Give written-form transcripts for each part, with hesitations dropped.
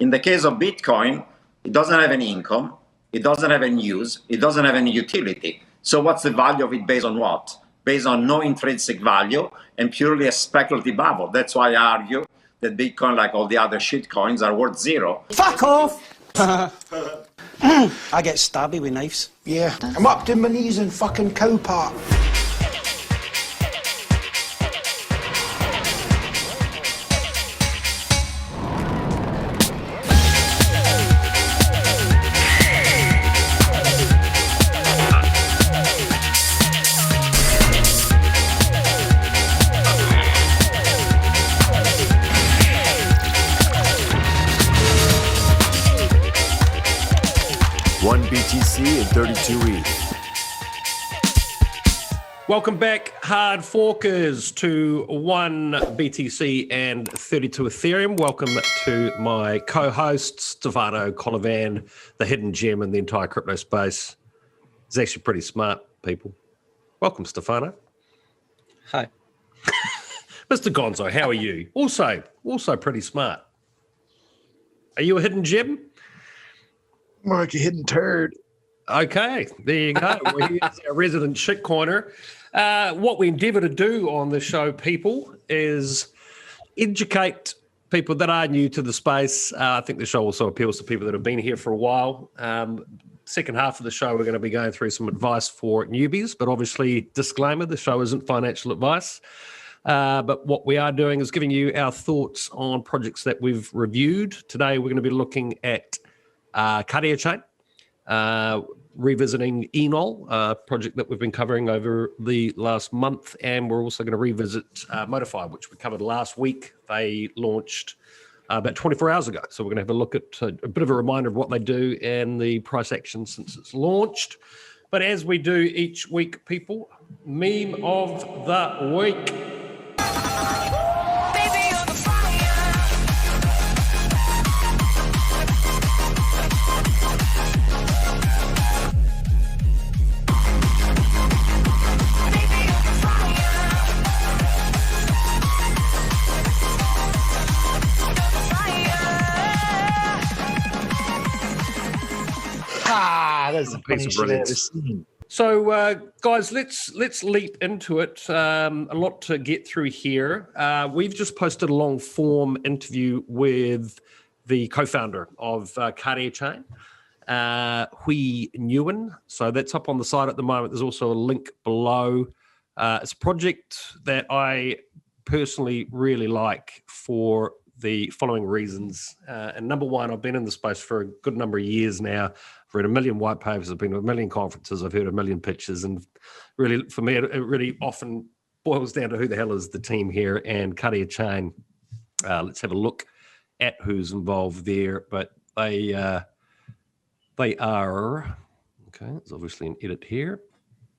In the case of Bitcoin, it doesn't have any income, it doesn't have any use, it doesn't have any utility. So what's the value of it based on what? Based on no intrinsic value and purely a speculative bubble. That's why I argue that Bitcoin, like all the other shit coins, are worth zero. Fuck off! I get stabby with knives. Yeah, I'm up to my knees in fucking cow part. BTC and 32 ETH. Welcome back, hard forkers, to 1 BTC and 32 Ethereum. Welcome to my co-host, Stefano Colavan, the hidden gem in the entire crypto space. He's actually pretty smart, people. Welcome, Stefano. Hi. Mr. Gonzo, how are you? Also pretty smart. Are you a hidden gem? More like a hidden turd. Okay, there you go. Well, here's our resident shitcoiner. What we endeavour to do on the show, people, is educate people that are new to the space. I think the show also appeals to people that have been here for a while. Second half of the show, we're going to be going through some advice for newbies, but obviously, disclaimer, the show isn't financial advice. But what we are doing is giving you our thoughts on projects that we've reviewed. Today, we're going to be looking at Kardiachain, revisiting Enol, a project that we've been covering over the last month, and we're also going to revisit Modefi, which we covered last week. They launched about 24 hours ago, so we're going to have a look at a bit of a reminder of what they do and the price action since it's launched. But as we do each week, people, meme of the week. That's a piece of brilliance. So, guys, let's leap into it. A lot to get through here. We've just posted a long form interview with the co-founder of Kardiachain, Huy Nguyen. So that's up on the site at the moment. There's also a link below. It's a project that I personally really like for the following reasons. And number one, I've been in the space for a good number of years now. I've read a million white papers, I've been to a million conferences, I've heard a million pitches, and really, for me, it really often boils down to who the hell is the team here and Kardiachain. Let's have a look at who's involved there, but they are, okay, there's obviously an edit here.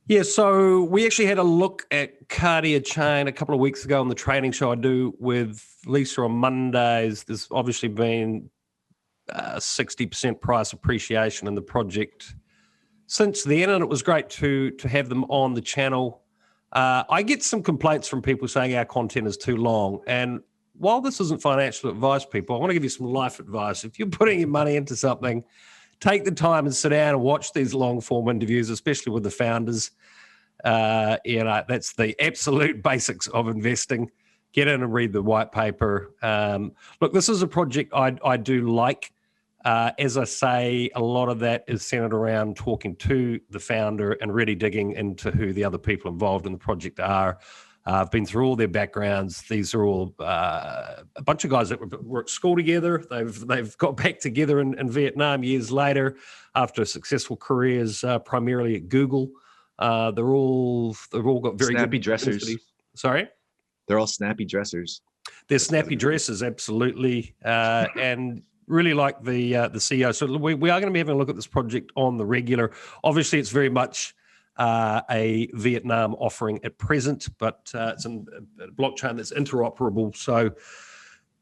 Yeah, so we actually had a look at Kardiachain a couple of weeks ago on the trading show I do with Lisa on Mondays. There's obviously been 60% price appreciation in the project since then, and it was great to have them on the channel. I get some complaints from people saying our content is too long, and while this isn't financial advice, people, I want to give you some life advice. If you're putting your money into something, take the time and sit down and watch these long-form interviews, especially with the founders. That's the absolute basics of investing. Get in and read the white paper. Look, this is a project I do like. As I say, a lot of that is centered around talking to the founder and really digging into who the other people involved in the project are. I've been through all their backgrounds. These are all a bunch of guys that were at school together. They've got back together in Vietnam years later after successful careers, primarily at Google. They've all got very snappy good dressers. Sorry, they're all snappy dressers. They're snappy dressers, absolutely, and really like the CEO. So we are going to be having a look at this project on the regular. Obviously, it's very much a Vietnam offering at present, but it's a blockchain that's interoperable. So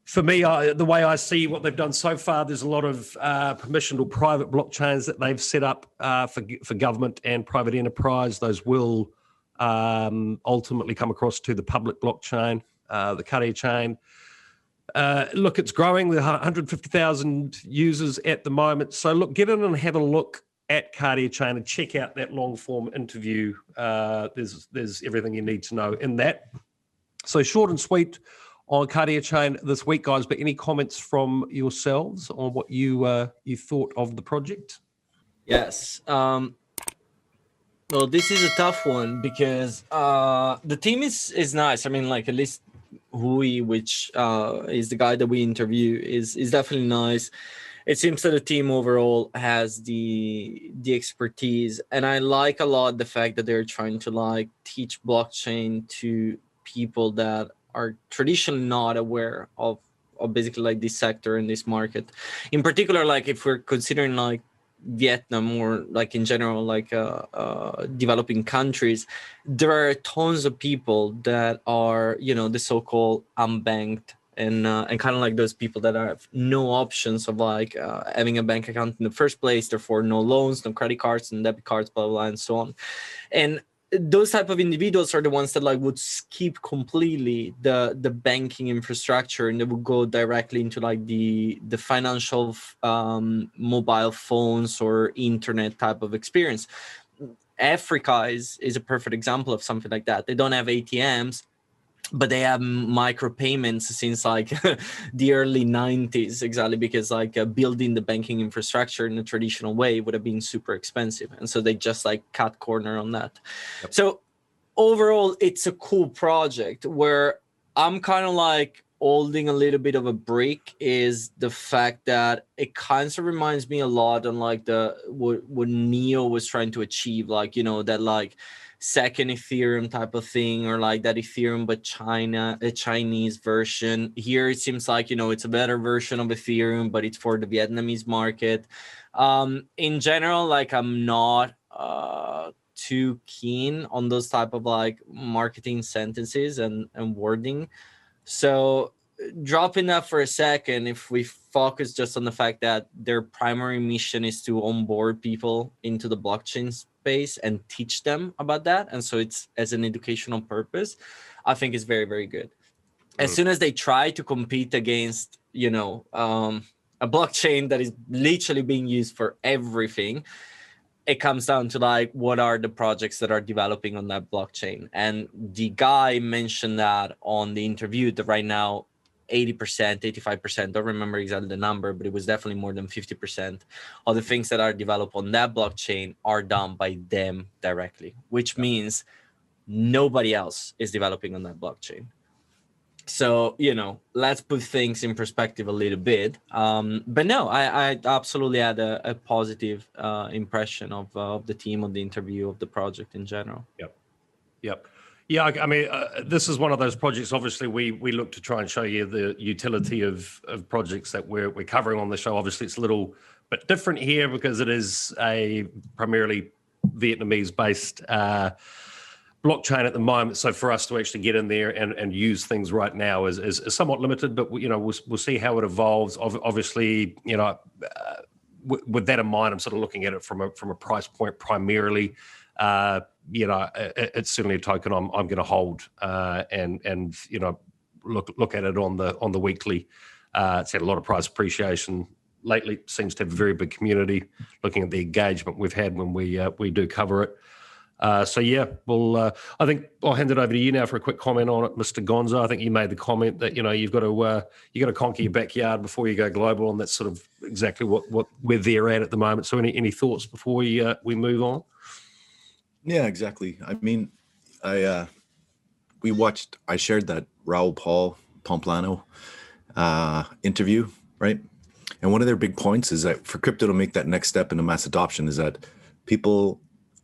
for me, the way I see what they've done so far, there's a lot of permissioned or private blockchains that they've set up for government and private enterprise. Those will ultimately come across to the public blockchain, the Kardiachain. Look, it's growing. There are 150,000 users at the moment. So look, get in and have a look at Kardiachain and check out that long form interview. There's everything you need to know in that. So short and sweet on Kardiachain this week, guys. But any comments from yourselves on what you thought of the project? Yes. Well, this is a tough one because the team is nice. I mean, like at least Huy, which is the guy that we interview, is definitely nice. It seems that the team overall has the expertise, and I like a lot the fact that they're trying to like teach blockchain to people that are traditionally not aware of basically like this sector and this market. In particular, like if we're considering like Vietnam or like in general like developing countries, there are tons of people that are, you know, the so-called unbanked and kind of like those people that have no options of like having a bank account in the first place, therefore no loans, no credit cards and debit cards, blah, blah, blah, and so on. And those type of individuals are the ones that like would skip completely the banking infrastructure and they would go directly into like the financial mobile phones or internet type of experience. Africa is a perfect example of something like that. They don't have ATMs, but they have micropayments since like the early 90s, exactly because like building the banking infrastructure in a traditional way would have been super expensive. And so they just like cut corner on that. Yep. So overall, it's a cool project. Where I'm kind of like holding a little bit of a break is the fact that it kind of reminds me a lot on like what Neo was trying to achieve, like, you know, that like second Ethereum type of thing, or like that Ethereum but a Chinese version. Here it seems like, you know, it's a better version of Ethereum, but it's for the Vietnamese market. In general, like I'm not too keen on those type of like marketing sentences and wording. So dropping that for a second, if we focus just on the fact that their primary mission is to onboard people into the blockchain space and teach them about that, and so it's as an educational purpose, I think it's very, very good. As soon as they try to compete against, you know, a blockchain that is literally being used for everything, it comes down to like, what are the projects that are developing on that blockchain? And the guy mentioned that on the interview that right now 80%, 85%, don't remember exactly the number, but it was definitely more than 50% of the things that are developed on that blockchain are done by them directly, which means nobody else is developing on that blockchain. So, you know, let's put things in perspective a little bit. But no, I absolutely had a positive impression of the team, of the interview, of the project in general. Yep. Yeah, I mean, this is one of those projects. Obviously, we look to try and show you the utility of projects that we're covering on the show. Obviously, it's a little bit different here because it is a primarily Vietnamese-based blockchain at the moment. So for us to actually get in there and use things right now is somewhat limited. But you know, we'll see how it evolves. Obviously, you know, with that in mind, I'm sort of looking at it from a price point primarily. You know, it's certainly a token I'm going to hold and you know, look at it on the weekly. It's had a lot of price appreciation lately. Seems to have a very big community. Looking at the engagement we've had when we do cover it. So yeah, well, I think I'll hand it over to you now for a quick comment on it, Mr. Gonzo. I think you made the comment that, you know, you've got to conquer your backyard before you go global, and that's sort of exactly what where they're at the moment. So any thoughts before we move on? Yeah, exactly. I mean, I shared that Raul Paul Pomplano interview, right? And one of their big points is that for crypto to make that next step into mass adoption is that people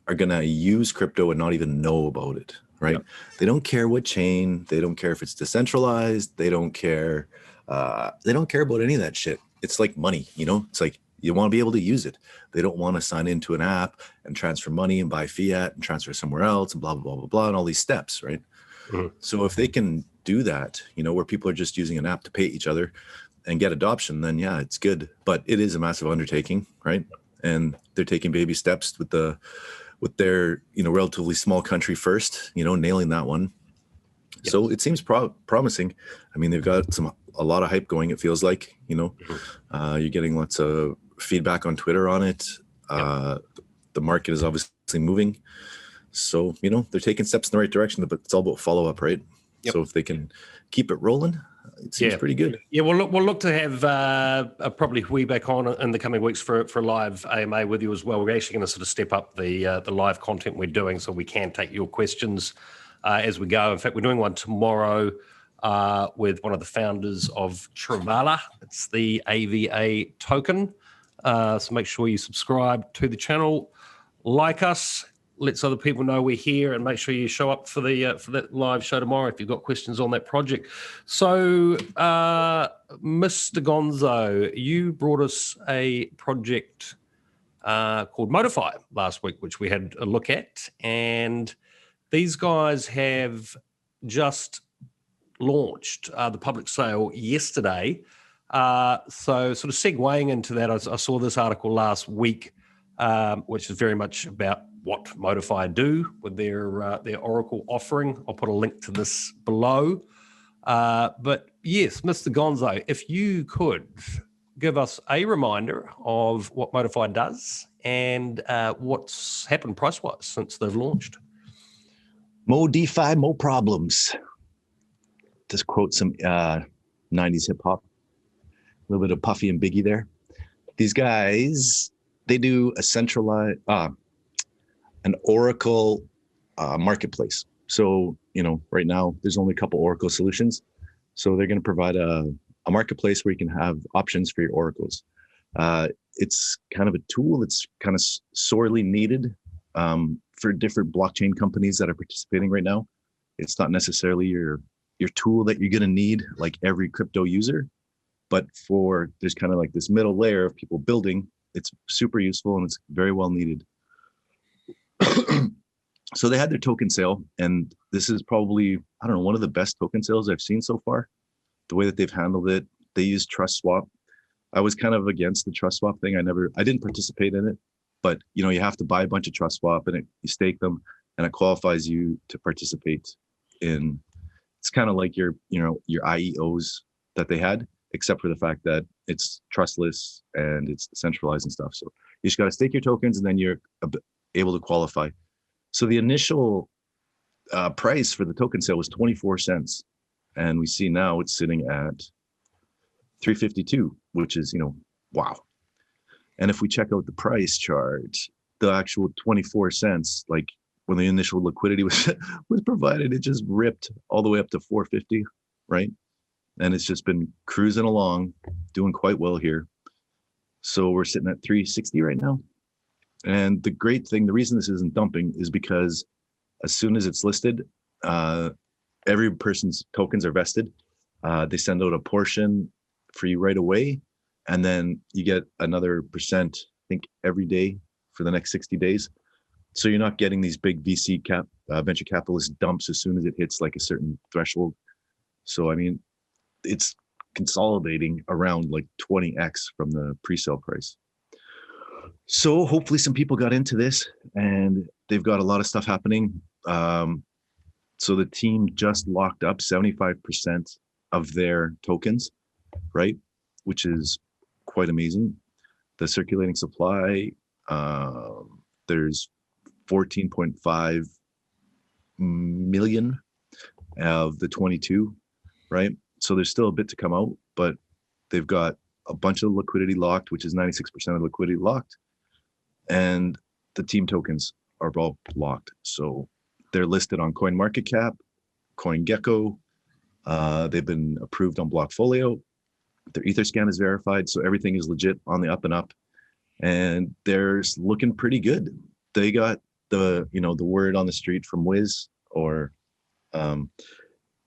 are going to use crypto and not even know about it, right? Yep. They don't care what chain, they don't care if it's decentralized, they don't care about any of that shit. It's like money, you know? It's like, you want to be able to use it. They don't want to sign into an app and transfer money and buy fiat and transfer somewhere else and blah, blah, blah, blah, blah, and all these steps, right? Mm-hmm. So if they can do that, you know, where people are just using an app to pay each other and get adoption, then yeah, it's good. But it is a massive undertaking, right? And they're taking baby steps with their, you know, relatively small country first, you know, nailing that one. So it seems promising. I mean, they've got a lot of hype going. It feels like, you know, you're getting lots of feedback on Twitter on it. The market is obviously moving. So, you know, they're taking steps in the right direction, but it's all about follow up, right? So if they can keep it rolling, it seems pretty good. Yeah, we'll look to have probably Huy back on in the coming weeks for a live AMA with you as well. We're actually going to sort of step up the live content we're doing so we can take your questions as we go. In fact, we're doing one tomorrow with one of the founders of Trivala. It's the AVA token. So make sure you subscribe to the channel, like us, lets other people know we're here, and make sure you show up for that live show tomorrow if you've got questions on that project. So, Mr. Gonzo, you brought us a project called Modefi last week, which we had a look at, and these guys have just launched the public sale yesterday. So sort of segueing into that, I saw this article last week, which is very much about what Modefi do with their Oracle offering. I'll put a link to this below. But yes, Mr. Gonzo, if you could give us a reminder of what Modefi does and what's happened price-wise since they've launched. Mo DeFi, mo problems. Just quote some 90s hip hop. A little bit of Puffy and Biggie there. These guys, they do a centralized, an Oracle marketplace. So, you know, right now there's only a couple Oracle solutions. So they're going to provide a marketplace where you can have options for your Oracles. It's kind of a tool that's kind of sorely needed for different blockchain companies that are participating right now. It's not necessarily your tool that you're going to need like every crypto user, but there's kind of like this middle layer of people building. It's super useful and it's very well needed. So they had their token sale, and this is probably, I don't know, one of the best token sales I've seen so far. The way that they've handled it, they used trust swap. I was kind of against the trust swap thing. I didn't participate in it, but you know, you have to buy a bunch of trust swap and you stake them, and it qualifies you to participate in. It's kind of like your IEOs that they had, except for the fact that it's trustless and it's centralized and stuff. So you just got to stake your tokens, and then you're able to qualify. So the initial price for the token sale was 24 cents. And we see now it's sitting at 352, which is, you know, wow. And if we check out the price chart, the actual 24 cents, like when the initial liquidity was provided, it just ripped all the way up to 450, right? And it's just been cruising along, doing quite well here. So we're sitting at 360 right now. And the great thing, the reason this isn't dumping is because as soon as it's listed, every person's tokens are vested. They send out a portion for you right away. And then you get another percent, I think, every day for the next 60 days. So you're not getting these big VC venture capitalist dumps as soon as it hits like a certain threshold. So, I mean, it's consolidating around like 20x from the pre-sale price. So hopefully some people got into this, and they've got a lot of stuff happening. So the team just locked up 75% of their tokens, right? Which is quite amazing. The circulating supply, there's 14.5 million of the 22, right? So there's still a bit to come out, but they've got a bunch of liquidity locked, which is 96% of liquidity locked. And the team tokens are all locked. So they're listed on CoinMarketCap, CoinGecko. They've been approved on Blockfolio. Their Etherscan is verified. So everything is legit on the up and up. And they're looking pretty good. They got the word on the street from Wiz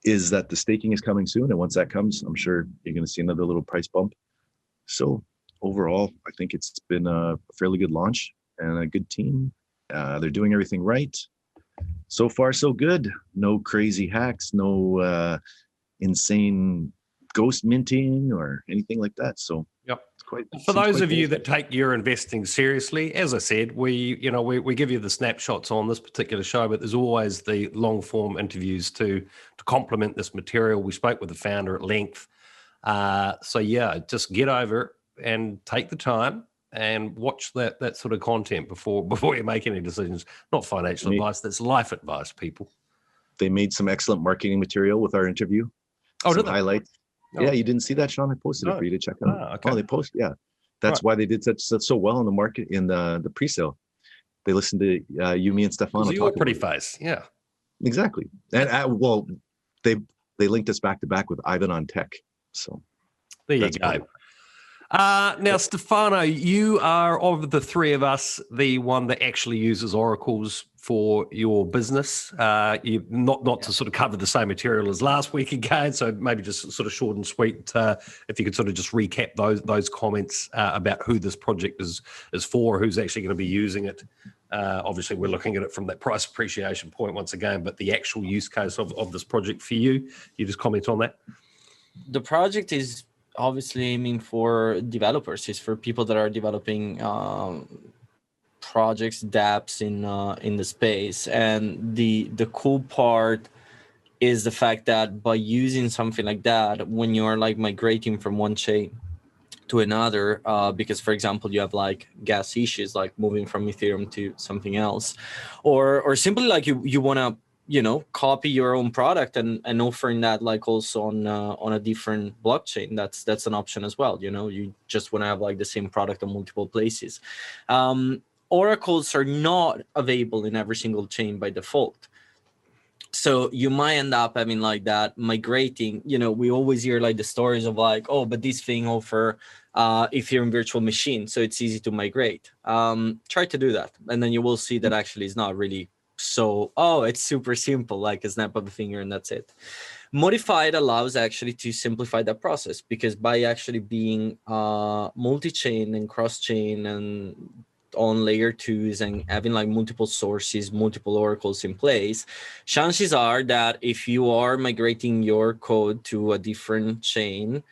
is that the staking is coming soon. And once that comes, I'm sure you're going to see another little price bump. So overall, I think it's been a fairly good launch and a good team. They're doing everything right. So far, so good. No crazy hacks, no insane ghost minting or anything like that. So quite. For seems those quite of you basic. that take your investing seriously, as I said, we give you the snapshots on this particular show, but there's always the long form interviews to complement this material. We spoke with the founder at length. So yeah, just get over and take the time and watch that sort of content before you make any decisions. Not financial advice, that's life advice, people. They made some excellent marketing material with our interview. Oh, some did they? highlights. Oh. Yeah, you didn't see that, Sean? I posted it No. for you to check out. Okay. Oh, they post. Yeah, that's why they did so well in the market in the pre-sale. They listened to you, me, and Stefano. Your pretty face, yeah. Exactly, and well, they linked us back to back with Ivan on Tech. So there you go. Now, Stefano, you are, of the three of us, the one that actually uses oracles for your business. You not to sort of cover the same material as last week again, so maybe just sort of short and sweet. If you could sort of just recap those comments about who this project is for, who's actually going to be using it. Obviously, we're looking at it from that price appreciation point once again, but the actual use case of this project for you just comment on that? The project is obviously aiming for developers. It's for people that are developing projects, dApps in the space. And the cool part is the fact that by using something like that, when you're like migrating from one chain to another, because for example you have like gas issues, like moving from Ethereum to something else, or simply like you want to copy your own product and offering that like also on a different blockchain, that's an option as well. You just want to have like the same product on multiple places. Oracles are not available in every single chain by default. So you might end up having like that migrating. We always hear like the stories of like, oh, but this thing offer Ethereum virtual machine, so it's easy to migrate. Try to do that, and then you will see that actually it's not really so. Oh, it's super simple, like a snap of a finger and that's it. Modified allows actually to simplify that process, because by actually being multi-chain and cross-chain and on layer 2s and having like multiple sources, multiple oracles in place, chances are that if you are migrating your code to a different chain,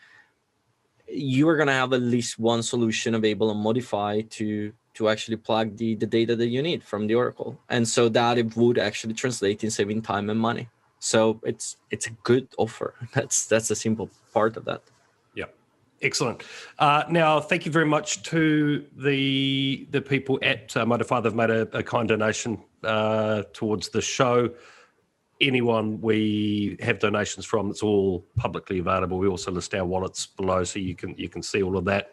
you are going to have at least one solution available on Modefi to actually plug the data that you need from the oracle. And so that it would actually translate in saving time and money. So it's a good offer. That's the simple part of that. Excellent. Now, thank you very much to the people at Modefi. They've made a kind donation towards the show. Anyone we have donations from, it's all publicly available. We also list our wallets below, so you can see all of that.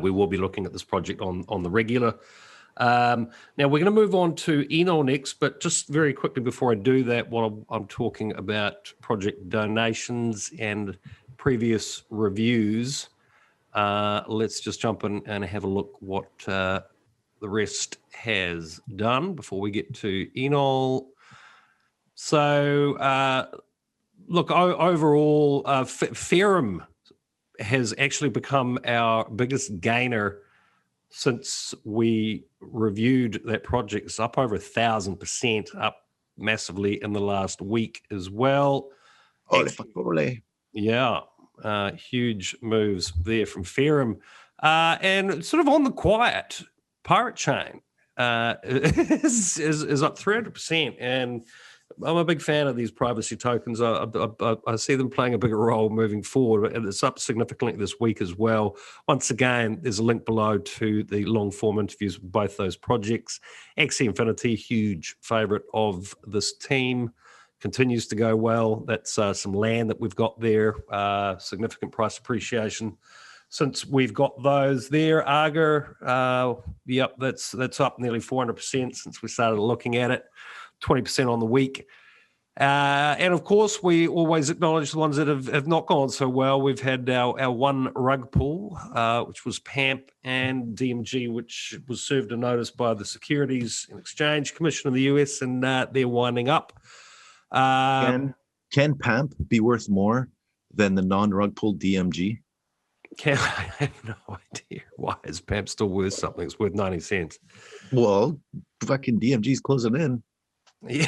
We will be looking at this project on the regular. Now, we're going to move on to Enol next, but just very quickly before I do that, while I'm talking about project donations and previous reviews, let's just jump in and have a look what the rest has done before we get to Enol. So, look, overall, Ethereum has actually become our biggest gainer since we reviewed that project. It's up over 1,000%, up massively in the last week as well. Yeah, huge moves there from Ethereum. And sort of on the quiet, Kardichain is up 300%. And I'm a big fan of these privacy tokens. I see them playing a bigger role moving forward, and it's up significantly this week as well. Once again, there's a link below to the long-form interviews with both those projects. Axie Infinity, huge favorite of this team, continues to go well. That's some land that we've got there, significant price appreciation since we've got those there. Agar, yep, that's up nearly 400% since we started looking at it. 20% on the week. And of course, we always acknowledge the ones that have not gone so well. We've had our one rug pull, which was PAMP, and DMG, which was served a notice by the Securities and Exchange Commission of the US, and they're winding up. Can PAMP be worth more than the non-rug pull DMG? I have no idea. Why is PAMP still worth something? It's worth 90 cents. Well, fucking DMG's closing in. Yeah.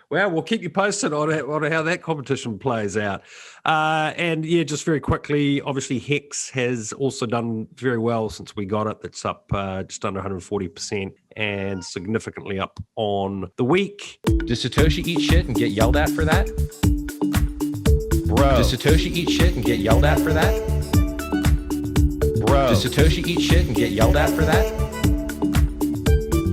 Well, we'll keep you posted on how that competition plays out. And yeah, just very quickly, obviously Hex has also done very well since we got it. That's up just under 140% and significantly up on the week. Does Satoshi eat shit and get yelled at for that? Bro. Does Satoshi eat shit and get yelled at for that? Bro. Does Satoshi eat shit and get yelled at for that?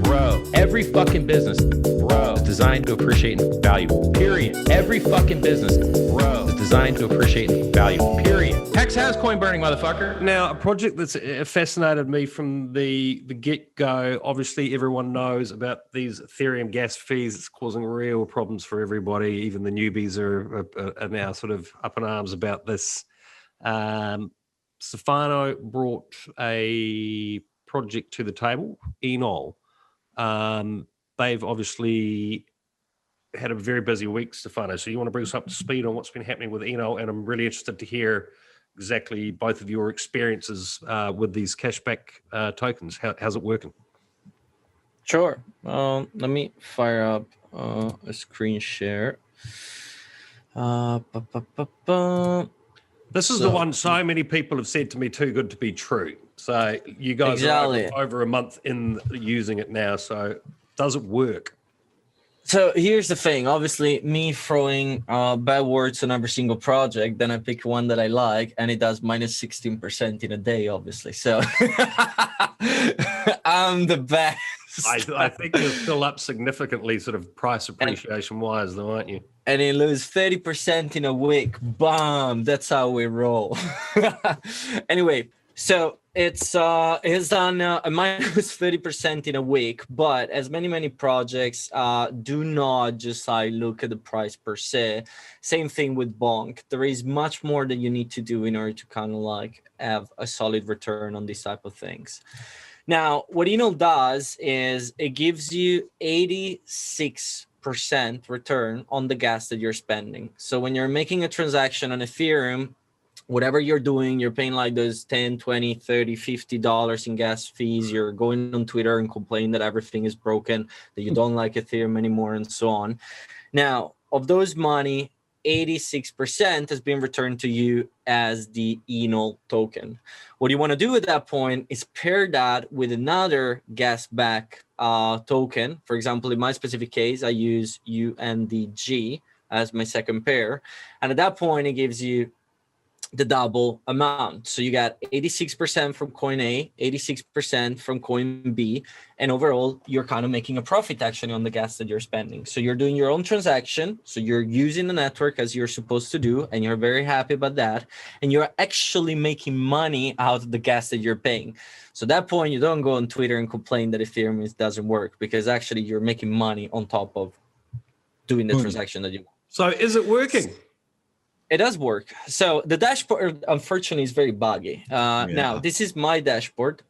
Bro. Every fucking business, bro, is designed to appreciate value. Period. Every fucking business, bro, is designed to appreciate value. Period. Hex has coin burning, motherfucker. Now, a project that's fascinated me from the get-go, obviously everyone knows about these Ethereum gas fees. It's causing real problems for everybody. Even the newbies are now sort of up in arms about this. Stefano brought a project to the table, Enol. They've obviously had a very busy week, Stefano. So you want to bring us up to speed on what's been happening with Enol, and I'm really interested to hear exactly both of your experiences with these cashback tokens. How's it working? Sure. Let me fire up a screen share. This is the one so many people have said to me, too good to be true. So you guys are over a month in using it now. So does it work? So here's the thing. Obviously, me throwing bad words on every single project, then I pick one that I like, and it does minus 16% in a day, obviously. So I'm the best. I think you're still up significantly, sort of price appreciation-wise, though, aren't you? And it lose 30% in a week. Bam! That's how we roll. Anyway, so it's done a minus 30% in a week, but as many projects do not just look at the price per se. Same thing with Bonk. There is much more that you need to do in order to kind of have a solid return on these type of things. Now, what Enol does is it gives you 86% return on the gas that you're spending. So when you're making a transaction on Ethereum, whatever you're doing, you're paying those $10, $20, $30, $50 in gas fees. You're going on Twitter and complaining that everything is broken, that you don't like Ethereum anymore, and so on. Now, of those money, 86% has been returned to you as the Enol token. What you want to do at that point is pair that with another gas back token. For example, in my specific case, I use UNDG as my second pair. And at that point, it gives you the double amount. So you got 86% from coin A, 86% from coin B, and overall you're kind of making a profit actually on the gas that you're spending. So you're doing your own transaction, so you're using the network as you're supposed to do, and you're very happy about that, and you're actually making money out of the gas that you're paying. So at that point, you don't go on Twitter and complain that Ethereum doesn't work, because actually you're making money on top of doing the transaction that you want. So is it working? It does work. So the dashboard, unfortunately, is very buggy. Now, this is my dashboard.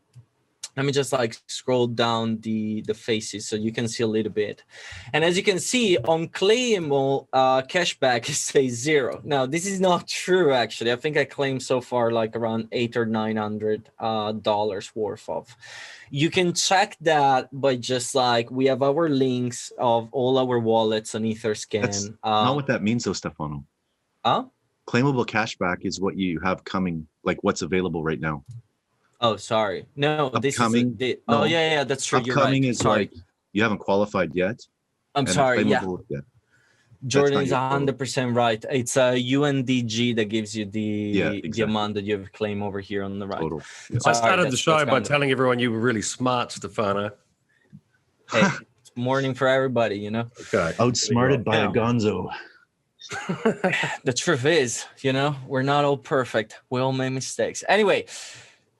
Let me just scroll down the faces so you can see a little bit. And as you can see, on claimable cashback, it says 0. Now, this is not true, actually. I think I claimed so far around $800 or $900 worth of. You can check that by just we have our links of all our wallets on Etherscan. That's not what that means, though, Stefano. Claimable cashback is what you have coming, what's available right now. Oh, sorry. No, upcoming, this is no. Oh, yeah, that's true. Upcoming You're right. is you haven't qualified yet. I'm sorry. Yeah. Yet. Jordan is 100% right. It's a UNDG that gives you the amount that you have claimed over here on the right. Total. Yeah. I started the show by telling everyone you were really smart, Stefano. Hey, it's morning for everybody, Okay. Outsmarted by a gonzo. The truth is, we're not all perfect. We all make mistakes. Anyway,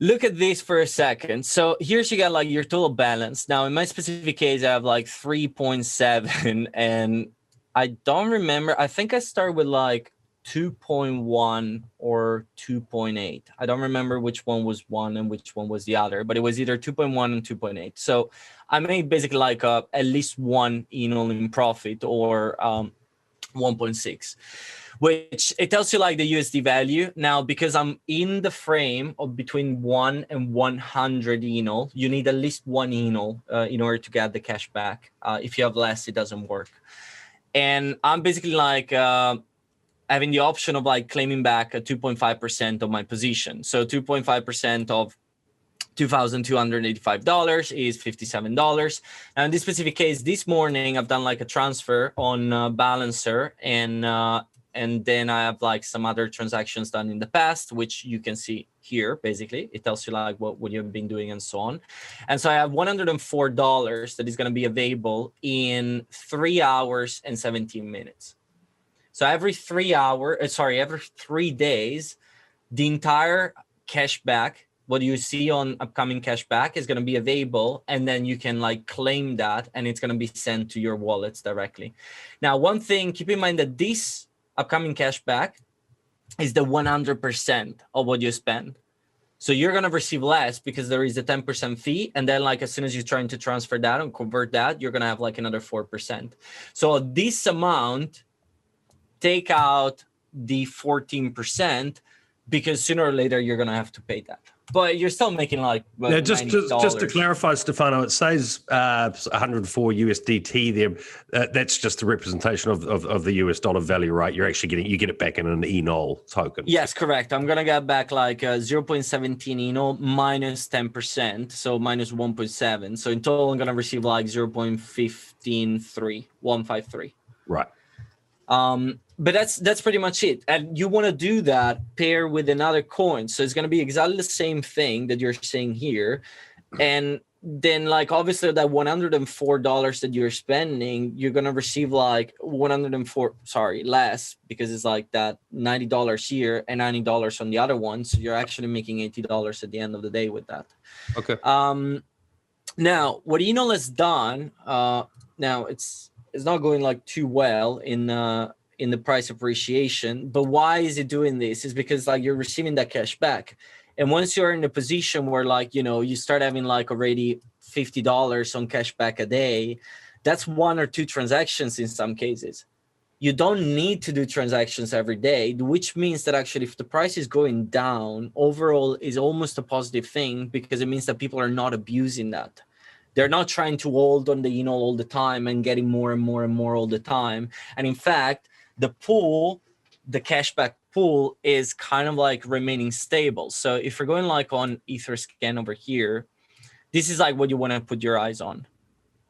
look at this for a second. So here's you got your total balance. Now, in my specific case, I have 3.7, and I don't remember. I think I started with 2.1 or 2.8. I don't remember which one was one and which one was the other, but it was either 2.1 and 2.8. So I made basically at least one Enol in profit, or 1.6. which it tells you like the USD value. Now, because I'm in the frame of between 1 and 100 Enol, you need at least 1 Enol in order to get the cash back. If you have less, it doesn't work. And I'm basically like having the option of like claiming back a 2.5% of my position. So 2.5% of $2,285 is $57. Now in this specific case, this morning I've done like a transfer on Balancer, and then I have like some other transactions done in the past, which you can see here. Basically, it tells you like what you've been doing and so on. And so I have $104 that is going to be available in 3 hours and 17 minutes. So every 3 days, the entire cashback, what you see on upcoming cashback, is going to be available, and then you can like claim that, and it's going to be sent to your wallets directly. Now, one thing, keep in mind that this upcoming cashback is the 100% of what you spend. So you're going to receive less because there is a 10% fee. And then like as soon as you're trying to transfer that and convert that, you're going to have like another 4%. So this amount, take out the 14%, because sooner or later you're going to have to pay that. But you're still making like now, just to clarify, Stefano, it says 104 USDT there. That's just a representation of the US dollar value, right? You're actually you get it back in an Enol token. Yes, correct. I'm gonna get back like 0.17 Enol minus 10%, so minus 1.7. So in total, I'm gonna receive like 0.153. Right. But that's pretty much it. And you want to do that pair with another coin. So it's going to be exactly the same thing that you're saying here. And then like obviously that $104 that you're spending, you're going to receive like less, because it's like that $90 here and $90 on the other one. So you're actually making $80 at the end of the day with that. Okay. Now what Enol has done, now it's not going like too well in the price appreciation. But why is it doing this? Is because like you're receiving that cash back. And once you're in a position where like, you know, you start having like already $50 on cash back a day, that's 1 or 2 transactions in some cases. You don't need to do transactions every day, which means that actually if the price is going down, overall is almost a positive thing, because it means that people are not abusing that. They're not trying to hold on the Enol all the time and getting more and more and more all the time. And in fact, the pool, the cashback pool, is kind of like remaining stable. So if you're going like on Etherscan over here, this is like what you want to put your eyes on,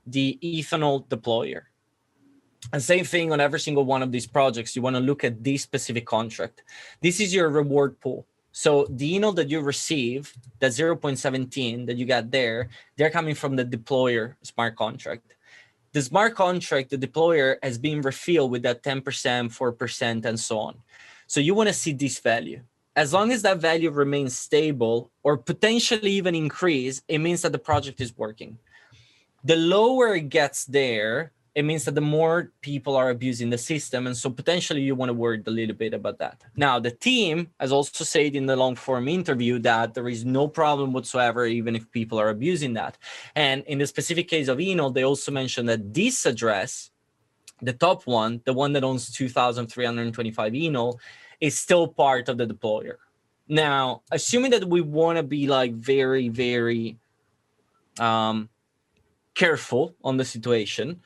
the Ethanol deployer. And same thing on every single one of these projects. You want to look at this specific contract. This is your reward pool. So the Enol that you receive, that 0.17 that you got there, they're coming from the deployer smart contract. The smart contract, the deployer, has been refilled with that 10%, 4%, and so on. So you want to see this value. As long as that value remains stable or potentially even increase, it means that the project is working. The lower it gets there, it means that the more people are abusing the system. And so potentially you want to worry a little bit about that. Now, the team has also said in the long form interview that there is no problem whatsoever, even if people are abusing that. And in the specific case of Enol, they also mentioned that this address, the top one, the one that owns 2,325 Enol, is still part of the deployer. Now, assuming that we want to be like very, very careful on the situation,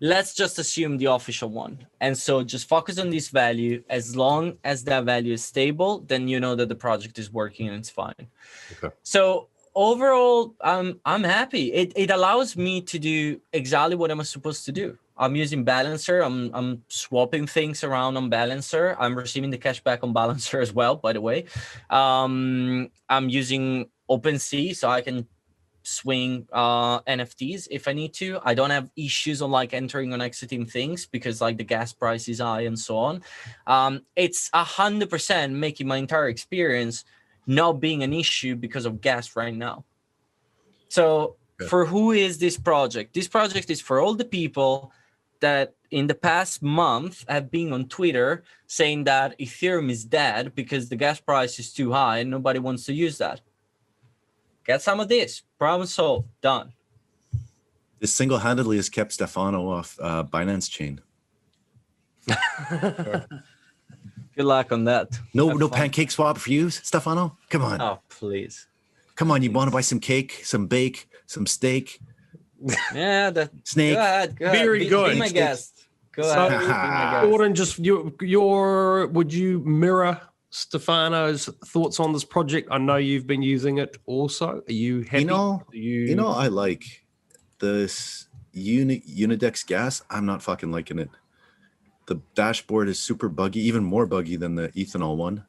let's just assume the official one. And so just focus on this value. As long as that value is stable, then you know that the project is working and it's fine. Okay. So overall, I'm happy. It allows me to do exactly what I'm supposed to do. I'm using Balancer. I'm swapping things around on Balancer. I'm receiving the cash back on Balancer as well, by the way. I'm using OpenSea, so I can swing NFTs if I need to. I don't have issues on like entering and exiting things because like the gas price is high and so on. It's 100% making my entire experience not being an issue because of gas right now. So for who is this project? This project is for all the people that in the past month have been on Twitter saying that Ethereum is dead because the gas price is too high and nobody wants to use that. Get some of this. Problem solved. Done. This single-handedly has kept Stefano off Binance chain. Good luck on that. No, Have no fun. pancake swap for you, Stefano. Come on, Oh, please. come on. You want to buy some cake, some bake, some steak, Yeah, that. snake? Go ahead. Go ahead. Very good. Be my guest. Go So, ahead. Be my guest. Jordan, just would you mirror Stefano's thoughts on this project? I know you've been using it also. Are you happy? You know, I like this Unidex gas. I'm not fucking liking it. The dashboard is super buggy, even more buggy than the Ethanol one.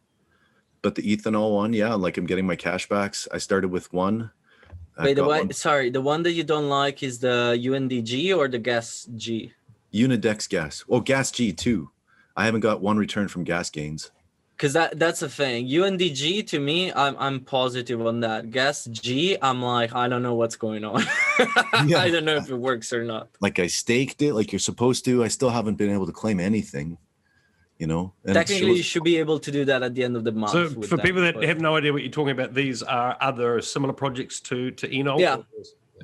But the Ethanol one, yeah, like I'm getting my cash backs. I started with one. Wait, the one that you don't like is the UNDG or the Gas G? Unidex gas. Oh, Gas G too. I haven't got one return from gas gains. Because that's the thing. UNDG, to me, I'm positive on that. Gas G, I'm like, I don't know what's going on. Yeah. I don't know if it works or not. Like I staked it like you're supposed to. I still haven't been able to claim anything, you know. And it Technically, you shows- should be able to do that at the end of the month. So with for people that but- have no idea what you're talking about, these are other similar projects to Enol? Yeah.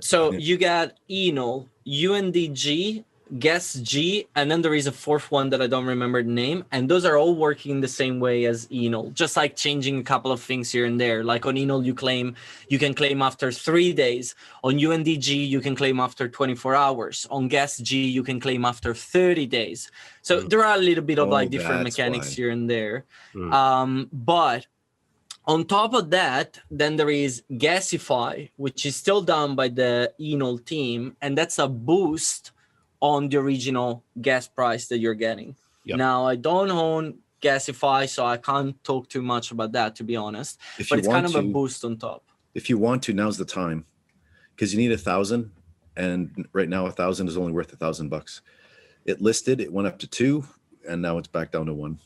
So Yeah. you got Enol, UNDG, Gas G, and then there is a fourth one that I don't remember the name. And those are all working the same way as Enol, just like changing a couple of things here and there. Like on Enol, you can claim after 3 days. On UNDG, you can claim after 24 hours. On Gas G, you can claim after 30 days. So there are a little bit of like different that's mechanics why. here and there. But on top of that, then there is Gasify, which is still done by the Enol team, and that's a boost on the original gas price that you're getting. Yep. Now, I don't own Gasify, so I can't talk too much about that, to be honest. If But you it's kind want of a to- boost on top. If you want to, now's the time, because you need 1,000, and right now 1,000 is only worth $1,000. It listed, it went up to 2, and now it's back down to 1.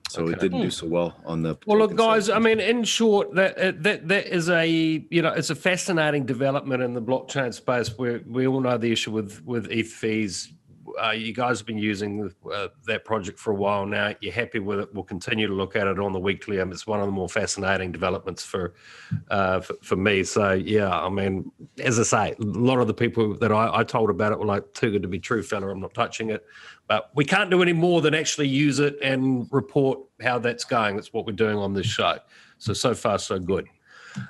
So it didn't do so well on the. Well, look, token guys. side. I mean, in short, that is it's a fascinating development in the blockchain space. We all know the issue with ETH fees. You guys have been using that project for a while now. You're happy with it. We'll continue to look at it on the weekly. It's one of the more fascinating developments for me. So yeah, I mean, as I say, a lot of the people that I told about it were like, "Too good to be true, fella. I'm not touching it." But we can't do any more than actually use it and report how that's going. That's what we're doing on this show. So far, so good.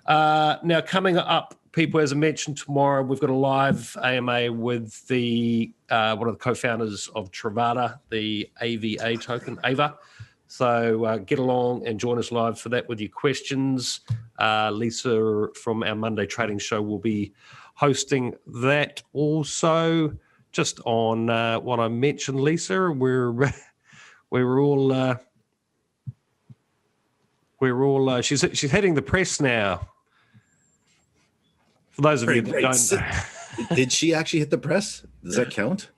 Now, coming up, people, as I mentioned, tomorrow we've got a live AMA with the one of the co-founders of Travada, the AVA token, AVA. So get along and join us live for that with your questions. Lisa from our Monday trading show will be hosting that also. Just on what I mentioned, Lisa, we're all she's heading the press now. For those of you that don't, Did she actually hit the press? Does that count?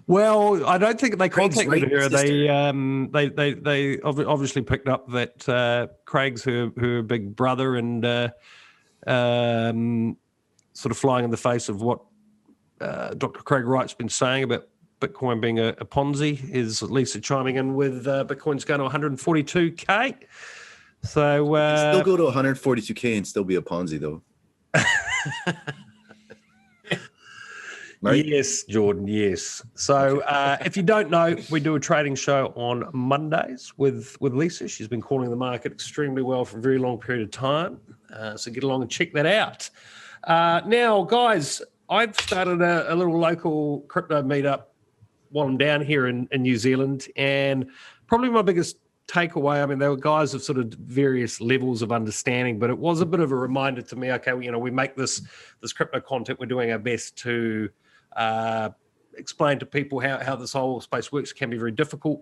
well, I don't think they Craig's contacted right, her. sister. They obviously picked up that Craig's her big brother and sort of flying in the face of what Dr. Craig Wright's been saying about Bitcoin being a Ponzi. Is Lisa chiming in with Bitcoin's going to 142K? So Still go to 142K and still be a Ponzi though. Right? Yes, Jordan, yes. So if you don't know, we do a trading show on Mondays with Lisa. She's been calling the market extremely well for a very long period of time. So get along and check that out. Now, guys, I've started a little local crypto meetup while I'm down here in New Zealand. And probably my biggest takeaway, I mean, there were guys of sort of various levels of understanding, but it was a bit of a reminder to me, okay, we make this crypto content, we're doing our best to explain to people how this whole space works. It can be very difficult.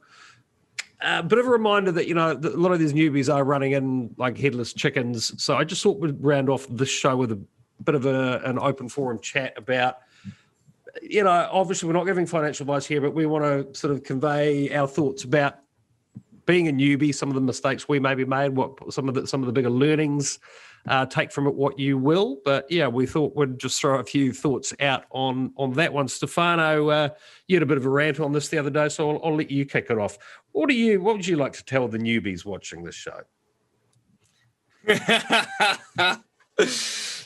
A bit of a reminder that, a lot of these newbies are running in like headless chickens. So I just thought we'd round off this show with a bit of an open forum chat about, obviously we're not giving financial advice here, but we want to sort of convey our thoughts about being a newbie, some of the mistakes we maybe made, what some of the bigger learnings, take from it what you will. But yeah, we thought we'd just throw a few thoughts out on that one. Stefano, you had a bit of a rant on this the other day, so I'll let you kick it off. What would you like to tell the newbies watching this show?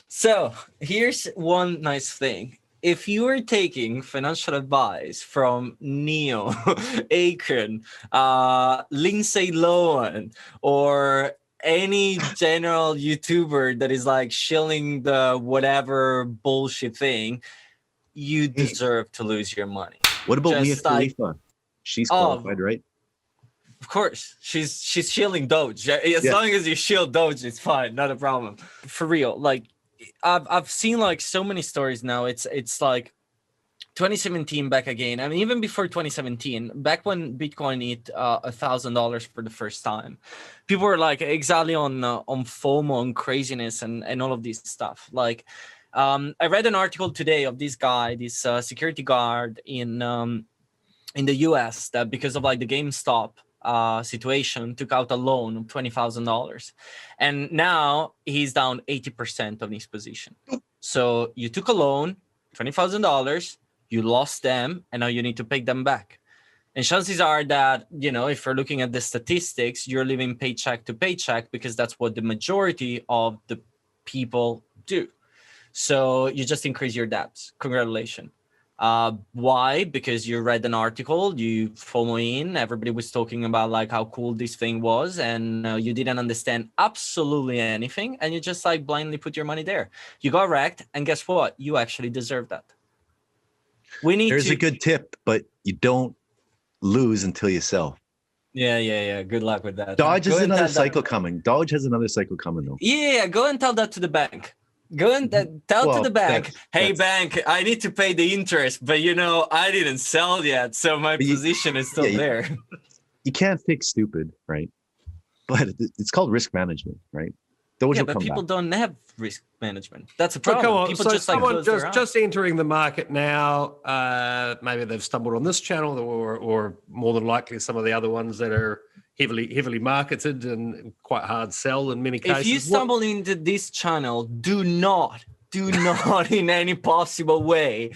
So here's one nice thing. if you are taking financial advice from Neo, Akron, Lindsay Lohan, or any general YouTuber that is like shilling the whatever bullshit thing, you deserve to lose your money. What about Mia Just like- Khalifa? She's qualified, right? Of course, she's shilling Doge. As long as you shill Doge, it's fine, not a problem. For real, like I've seen like so many stories now. It's like 2017 back again. I mean, even before 2017, back when Bitcoin hit $1,000 for the first time, people were like exactly on FOMO, on craziness, and all of this stuff. Like, I read an article today of this guy, this security guard in the US, that because of like the GameStop situation, took out a loan of $20,000, and now he's down 80% of his position. So you took a loan, $20,000. You lost them, and now you need to pay them back. And chances are that, you know, if you're looking at the statistics, you're living paycheck to paycheck because that's what the majority of the people do. So you just increase your debts. Congratulations. Why? Because you read an article, you follow in, everybody was talking about like how cool this thing was, and you didn't understand absolutely anything, and you just like blindly put your money there. You got wrecked, and guess what? You actually deserve that. There's a good tip, but you don't lose until you sell. Yeah. Good luck with that. Dodge has another cycle coming. Dodge has another cycle coming, though. Yeah, go and tell that to the bank. Go and tell to the bank, hey, bank, I need to pay the interest, but you know, I didn't sell yet, so my position is still there. You can't fix stupid, right? But it's called risk management, right? Those but people don't have risk management. That's a problem. Come on. People So just like someone close their eyes. just entering the market now, maybe they've stumbled on this channel, or more than likely some of the other ones that are heavily marketed and quite hard sell in many cases. If you stumble into this channel, do not in any possible way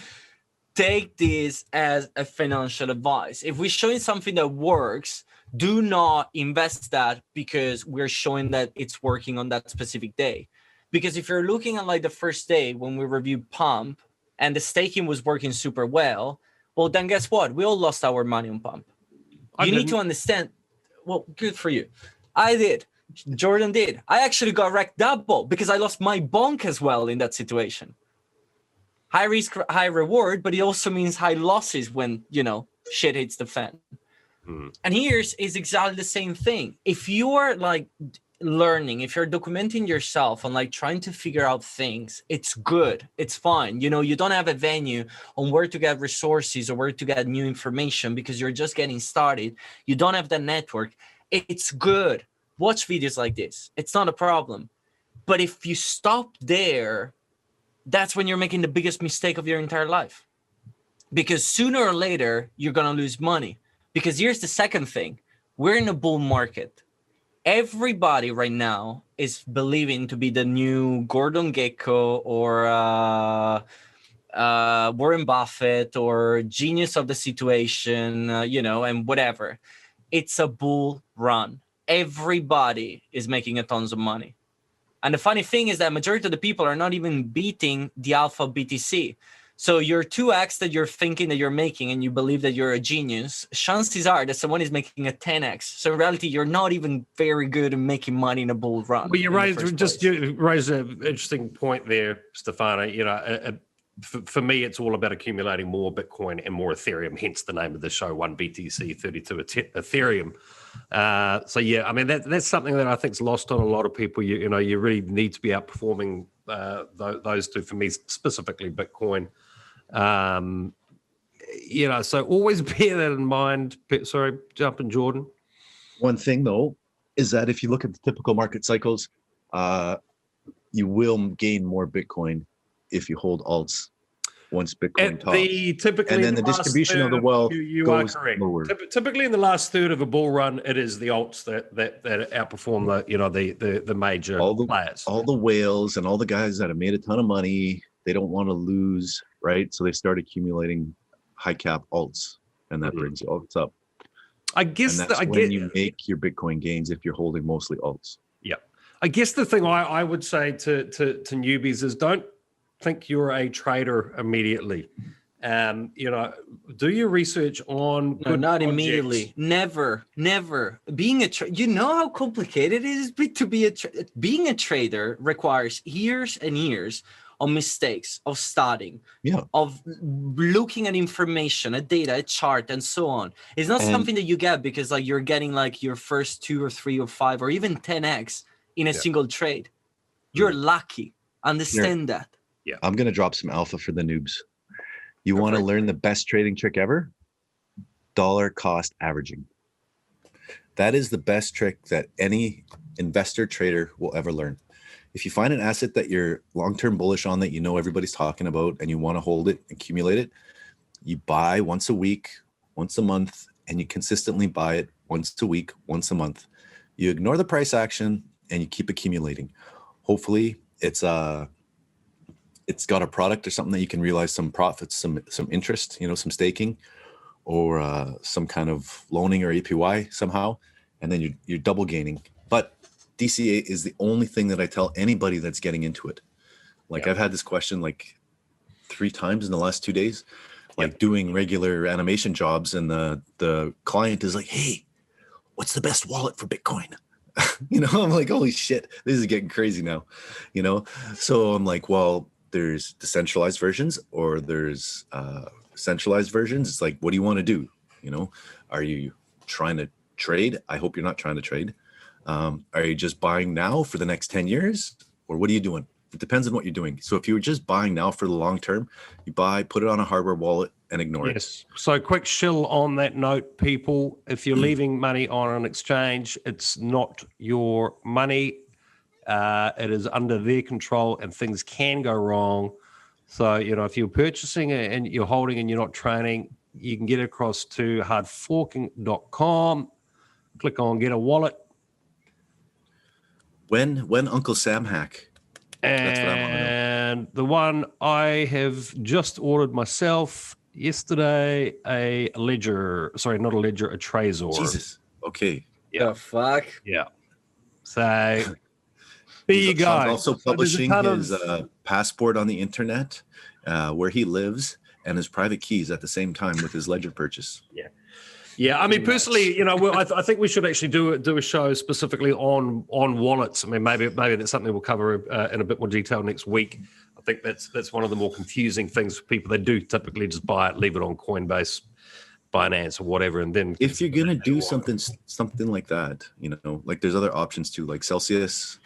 take this as a financial advice. If we're showing something that works, do not invest that because we're showing that it's working on that specific day. Because if you're looking at like the first day when we reviewed Pump and the staking was working super well, well, then guess what? We all lost our money on Pump. You need to understand. Well, good for you. I did. Jordan did. I actually got wrecked double because I lost my bonk as well in that situation. High risk, high reward, but it also means high losses when, you know, shit hits the fan. And here's is exactly the same thing. If you are like learning, if you're documenting yourself and like trying to figure out things, it's good. It's fine. You know, you don't have a venue on where to get resources or where to get new information because you're just getting started. You don't have the network. It's good. Watch videos like this. It's not a problem. But if you stop there, that's when you're making the biggest mistake of your entire life. Because sooner or later, you're going to lose money. Because here's the second thing. We're in a bull market. Everybody right now is believing to be the new Gordon Gekko or Warren Buffett or genius of the situation, you know, and whatever. It's a bull run. Everybody is making a tons of money. And the funny thing is that majority of the people are not even beating the alpha BTC. So your 2x that you're thinking that you're making and you believe that you're a genius, chances are that someone is making a 10x. So in reality, you're not even very good at making money in a bull run. Well, you raised an interesting point there, Stefano. You know, for me, it's all about accumulating more Bitcoin and more Ethereum, hence the name of the show, 1 BTC, 32 Ethereum. So, yeah, I mean, that's something that I think is lost on a lot of people. You know, you really need to be outperforming those two, for me, specifically Bitcoin. You know, so always bear that in mind. Sorry, jumping, Jordan. One thing, though, is that if you look at the typical market cycles, you will gain more Bitcoin if you hold alts once Bitcoin tops. And then the distribution of the wealth goes lower. Typically in the last third of a bull run, it is the alts that outperform the major players. All the whales and all the guys that have made a ton of money, they don't want to lose, right? So they start accumulating high cap alts, and that brings the alts up. I guess when you make your Bitcoin gains if you're holding mostly alts. Yeah. I guess the thing I would say to newbies is don't think you're a trader immediately. Do your research on No, good not projects. immediately. Never. Being you know how complicated it is to be being a trader requires years and years of mistakes, of studying, of looking at information, at data, at chart, and so on. It's not something that you get because like you're getting like your first 2 or 3 or 5 or even 10x in a single trade. You're lucky. Understand that. Yeah. I'm going to drop some alpha for the noobs. You want to learn the best trading trick ever? Dollar cost averaging. That is the best trick that any investor trader will ever learn. If you find an asset that you're long-term bullish on, that you know everybody's talking about, and you want to hold it, accumulate it, you buy once a week, once a month, and you consistently buy it once a week, once a month. You ignore the price action and you keep accumulating. Hopefully it's got a product or something that you can realize some profits, some interest, some staking, or some kind of loaning or APY somehow, and then you're double gaining. But DCA is the only thing that I tell anybody that's getting into it. Like I've had this question like 3 times in the last 2 days, like doing regular animation jobs, and the client is like, "Hey, what's the best wallet for Bitcoin?" I'm like, holy shit, this is getting crazy now. So I'm like, well, there's decentralized versions or there's centralized versions. It's like, what do you want to do? Are you trying to trade? I hope you're not trying to trade. Are you just buying now for the next 10 years? Or what are you doing? It depends on what you're doing. So if you were just buying now for the long term, you buy, put it on a hardware wallet and ignore it. So quick shill on that note, people. If you're leaving money on an exchange, it's not your money. It is under their control and things can go wrong. So, if you're purchasing it and you're holding and you're not trading, you can get across to hardforking.com, click on get a wallet. When Uncle Sam hack? That's what I want to know. And the one I have just ordered myself yesterday, a ledger, sorry, not a ledger, a Trezor. Jesus. Okay. Yeah. The fuck? Yeah. So there you go. He's also publishing his passport on the internet, where he lives, and his private keys at the same time with his ledger purchase. Yeah. Yeah, I mean, personally, I think we should actually do a show specifically on wallets. I mean, maybe that's something we'll cover in a bit more detail next week. I think that's one of the more confusing things for people. They do typically just buy it, leave it on Coinbase, Binance, or whatever, and then if you're gonna do something like that, like there's other options too, like Celsius,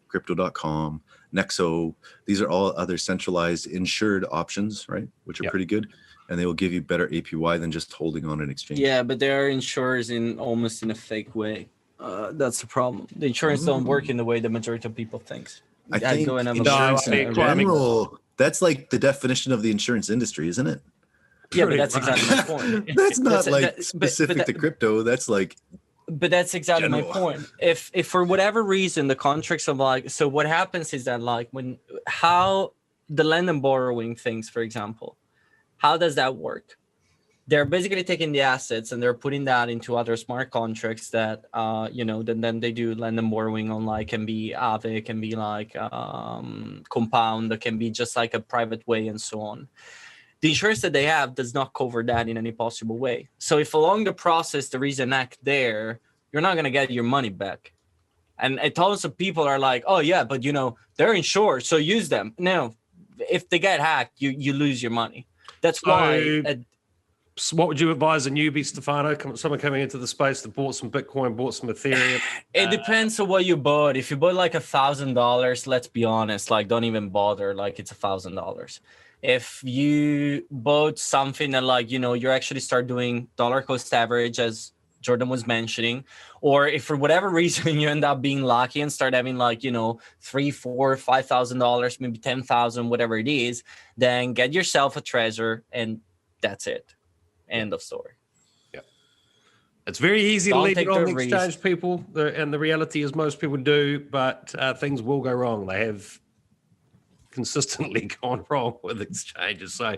Crypto.com, Nexo. These are all other centralized insured options, right? Which are pretty good. And they will give you better APY than just holding on an exchange. Yeah, but they are insurers almost in a fake way. That's the problem. The insurance don't work in the way the majority of people thinks. I think insurance in general, that's like the definition of the insurance industry, isn't it? Yeah, but that's exactly my point. That's not specific to crypto. That's like. But that's exactly my point. If for whatever reason the contracts of so what happens is that how the lend and borrowing things, for example. How does that work? They're basically taking the assets and they're putting that into other smart contracts that, then they do lend and borrowing on can be Aave, can be Compound, that can be just like a private way and so on. The insurance that they have does not cover that in any possible way. So if along the process there is an act there, you're not going to get your money back. And tons of people are like, oh yeah, but they're insured, so use them. No, if they get hacked, you lose your money. That's why. So what would you advise a newbie, Stefano? Someone coming into the space that bought some Bitcoin, bought some Ethereum? It depends on what you bought. If you bought $1,000, let's be honest, don't even bother. It's $1,000. If you bought something that you're actually start doing dollar cost average, as Jordan was mentioning, or if for whatever reason you end up being lucky and start having $3,000, $4,000, $5,000, maybe $10,000, whatever it is, then get yourself a Trezor and that's it. End of story. Yeah, it's very easy to leave it on the exchange, people, and the reality is most people do, but things will go wrong. They have consistently gone wrong with exchanges. So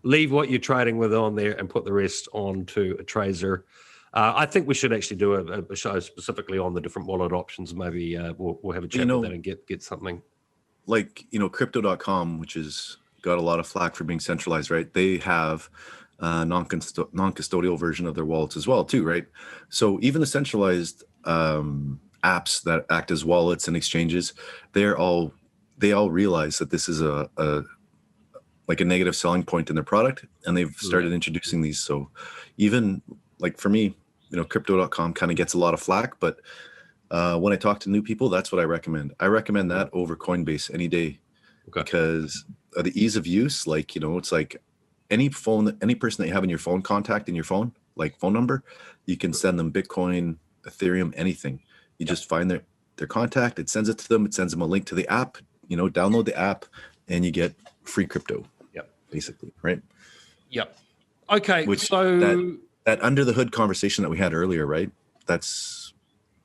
leave what you're trading with on there and put the rest onto a Trezor. I think we should actually do a show specifically on the different wallet options. Maybe we'll have a chat with that and get something. like, you know, Crypto.com, which is got a lot of flack for being centralized, right? They have a non-custodial version of their wallets as well, too, right? So even the centralized apps that act as wallets and exchanges, they all realize that this is a negative selling point in their product, and they've started introducing these. So even like for me, you know, Crypto.com kind of gets a lot of flack, but when I talk to new people, that's what I recommend. I recommend that over Coinbase any day, because of the ease of use. Like, you know, it's like any person that you have in your phone contact in your phone, like phone number, you can send them Bitcoin, Ethereum, anything. You just find their contact, it sends it to them, it sends them a link to the app, you know, download the app, and you get free crypto. Yep. Basically, right? Yep. Okay. Which so that under the hood conversation that we had earlier, right?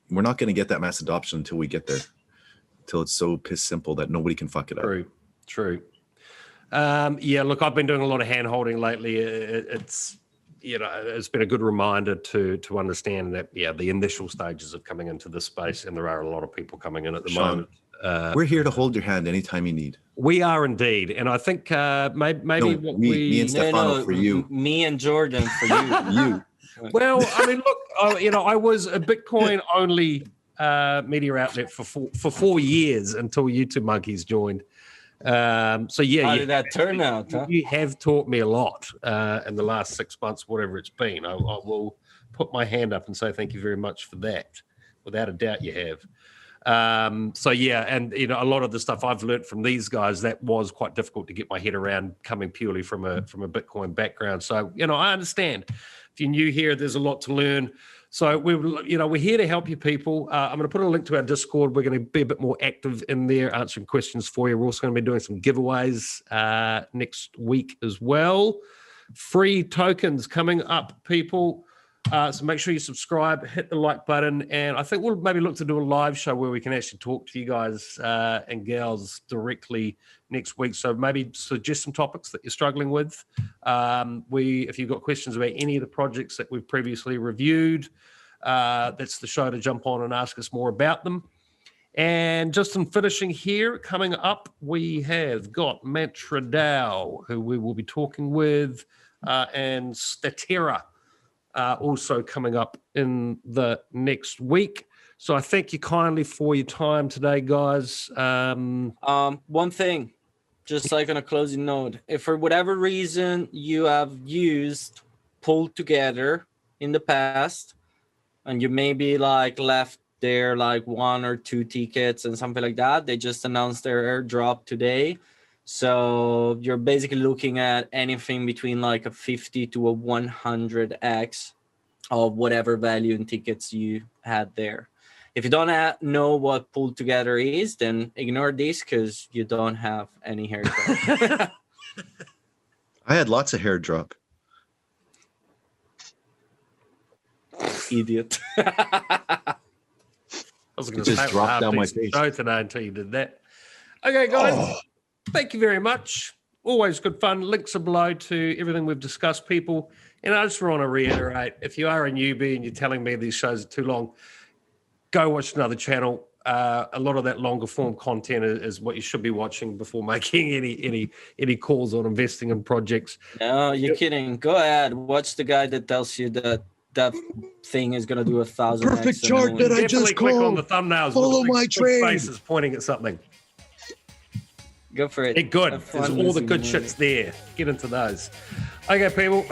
We're not going to get that mass adoption until we get there, until it's so piss simple that nobody can fuck it up. True. Yeah, look, I've been doing a lot of hand holding lately. It's, you know, it's been a good reminder to understand that, yeah, the initial stages of coming into this space, and there are a lot of people coming in at the moment. We're here to hold your hand anytime you need. We are indeed, and I think maybe me and Stefano for you, me and Jordan for you. Well, I mean, look, you know, I was a Bitcoin only media outlet for 4 years until you two monkeys joined. So yeah, how did that turn out? Huh? You have taught me a lot in the last 6 months, whatever it's been. I will put my hand up and say thank you very much for that. Without a doubt, you have. So yeah, and you know, a lot of the stuff I've learned from these guys, that was quite difficult to get my head around, coming purely from a Bitcoin background. So you know, I understand. If you're new here, there's a lot to learn. So we're here to help you people. I'm going to put a link to our Discord. We're going to be a bit more active in there, answering questions for you. We're also going to be doing some giveaways next week as well. Free tokens coming up, people. So make sure you subscribe, hit the like button, and I think we'll maybe look to do a live show where we can actually talk to you guys and gals directly next week. So maybe suggest some topics that you're struggling with. If you've got questions about any of the projects that we've previously reviewed, that's the show to jump on and ask us more about them. And just in finishing here, coming up, we have got Mantra DAO, who we will be talking with, and Statera. Also coming up in the next week. So I thank you kindly for your time today, guys. One thing, just like on a closing note, if for whatever reason you have used Pulled Together in the past, and you maybe like left there like 1 or 2 tickets and something like that, they just announced their airdrop today. So you're basically looking at anything between like a 50 to a 100x of whatever value in tickets you had there. If you don't know what Pulled Together is, then ignore this because you don't have any hair drop. I had lots of hair drop. Idiot. I was going to just dropped down my face show today until you did that. Okay, guys. Thank you very much. Always good fun. Links are below to everything we've discussed, people. And I just want to reiterate, if you are a newbie and you're telling me these shows are too long, go watch another channel. A lot of that longer form content is what you should be watching before making any calls on investing in projects. No, you're kidding. Go ahead. Watch the guy that tells you that thing is going to do 1,000. Perfect chart that I just click called. on the thumbnails. Follow with the my big trade. faces pointing at something. Go for it. They're good. There's all the good shits there. Get into those. Okay, people.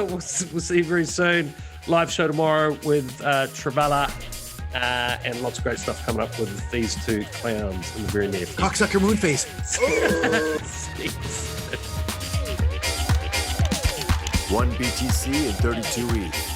we'll see you very soon. Live show tomorrow with Trevella. And lots of great stuff coming up with these two clowns in the very near future. Cocksucker Moonface. One BTC in 32 ETH.